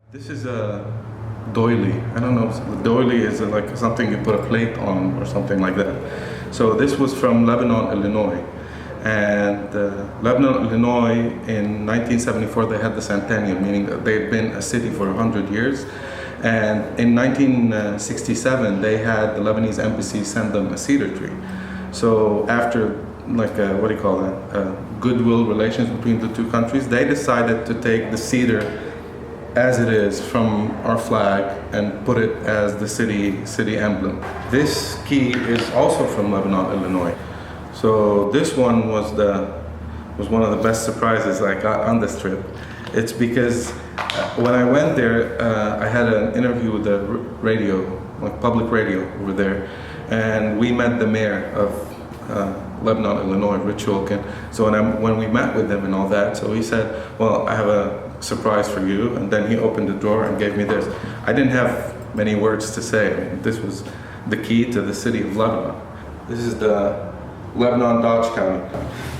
This is a doily. I don't know. The doily is like something you put a plate on or something like that. So this was from Lebanon, Illinois. And Lebanon, Illinois, in 1974, they had the centennial, meaning that they'd been a city for 100 years. And in 1967, they had the Lebanese embassy send them a cedar tree. So after, what do you call that, goodwill relations between the two countries, they decided to take the cedar as it is from our flag and put it as the city emblem. This key is also from Lebanon, Illinois. So this one was one of the best surprises I got on this trip. It's because when I went there, I had an interview with the radio, like public radio over there, and we met the mayor of Lebanon, Illinois, Rich Shulkin. So when we met with him and all that, so he said, well, I have a surprise for you, and then he opened the drawer and gave me this. I didn't have many words to say. I mean, this was the key to the city of Lebanon. This is the Lebanon Dodge County.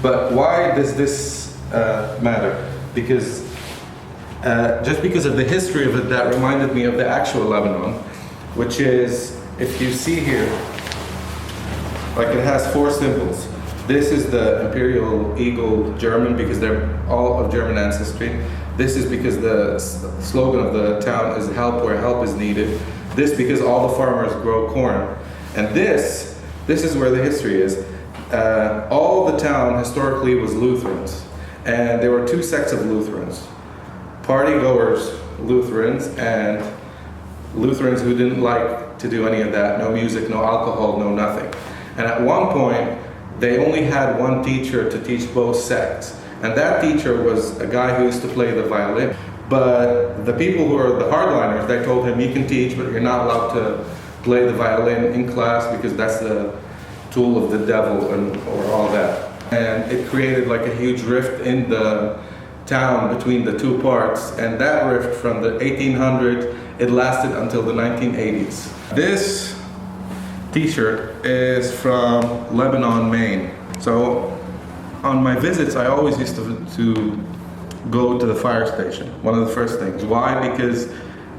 But why does this matter? Because just because of the history of it, that reminded me of the actual Lebanon, which is, if you see here, like it has four symbols. This is the imperial eagle German, because they're all of German ancestry. This is because the slogan of the town is help where help is needed. This because all the farmers grow corn. And this is where the history is. All the town historically was Lutherans. And there were two sects of Lutherans. Party-goers Lutherans and Lutherans who didn't like to do any of that. No music, no alcohol, no nothing. And at one point, they only had one teacher to teach both sects. And that teacher was a guy who used to play the violin. But the people who are the hardliners, they told him, you can teach, but you're not allowed to play the violin in class because that's the tool of the devil or all that. And it created like a huge rift in the town between the two parts. And that rift from the 1800s, it lasted until the 1980s. This t-shirt is from Lebanon, Maine. So on my visits, I always used to go to the fire station, one of the first things. Why? Because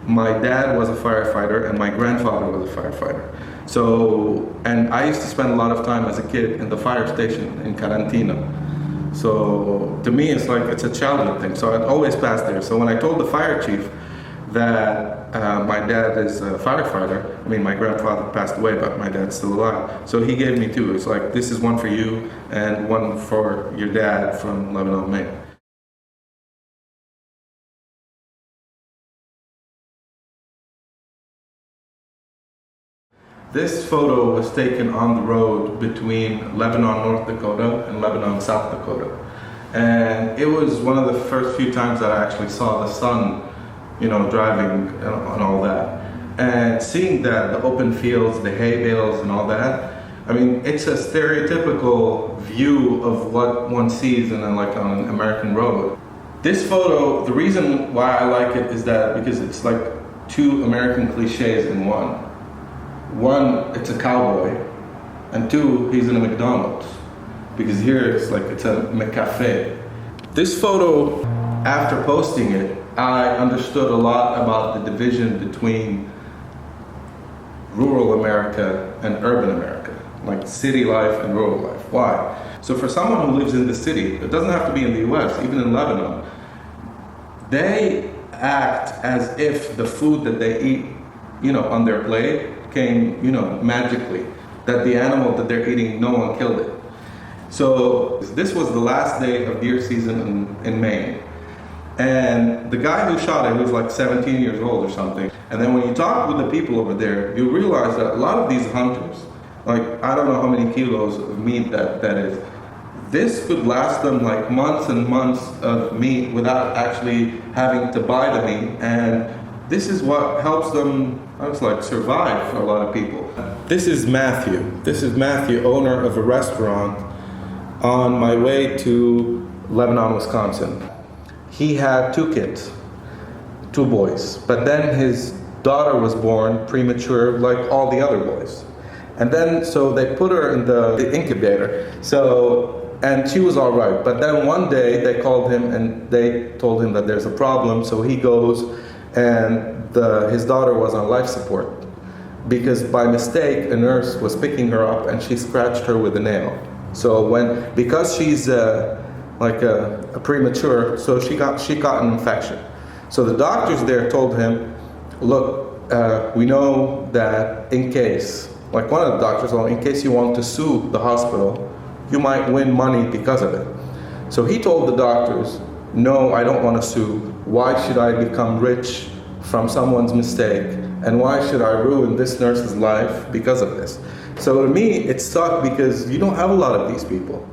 my dad was a firefighter and my grandfather was a firefighter. So, and I used to spend a lot of time as a kid in the fire station in Karantina. So to me, it's a childhood thing. So I'd always pass there. So when I told the fire chief that my dad is a firefighter, I mean, my grandfather passed away, but my dad's still alive. So he gave me two. It's like, this is one for you and one for your dad from Lebanon, Maine. This photo was taken on the road between Lebanon, North Dakota and Lebanon, South Dakota. And it was one of the first few times that I actually saw the sun, driving and all that. And seeing that, the open fields, the hay bales and all that, I mean, it's a stereotypical view of what one sees on an American road. This photo, the reason why I like it is that because it's like two American cliches in one. One, it's a cowboy, and two, he's in a McDonald's. Because here it's a McCafe. This photo, after posting it, I understood a lot about the division between rural America and urban America, like city life and rural life. Why? So for someone who lives in the city, it doesn't have to be in the US, even in Lebanon, they act as if the food that they eat, on their plate came, magically, that the animal that they're eating, no one killed it. So this was the last day of deer season in Maine. And the guy who shot it, he was like 17 years old or something. And then when you talk with the people over there, you realize that a lot of these hunters, I don't know how many kilos of meat that is, this could last them like months and months of meat without actually having to buy the meat. And this is what helps them, survive for a lot of people. This is Matthew. This is Matthew, owner of a restaurant on my way to Lebanon, Wisconsin. He had two kids, two boys, but then his daughter was born premature like all the other boys. And then, so they put her in the incubator, and she was all right. But then one day they called him and they told him that there's a problem, so he goes and his daughter was on life support because by mistake a nurse was picking her up and she scratched her with a nail. So because she's like a premature, so she got an infection. So the doctors there told him, look, we know that in case, like one of the doctors told him, in case you want to sue the hospital, you might win money because of it. So he told the doctors, no, I don't want to sue. Why should I become rich from someone's mistake? And why should I ruin this nurse's life because of this? So to me, it sucked because you don't have a lot of these people.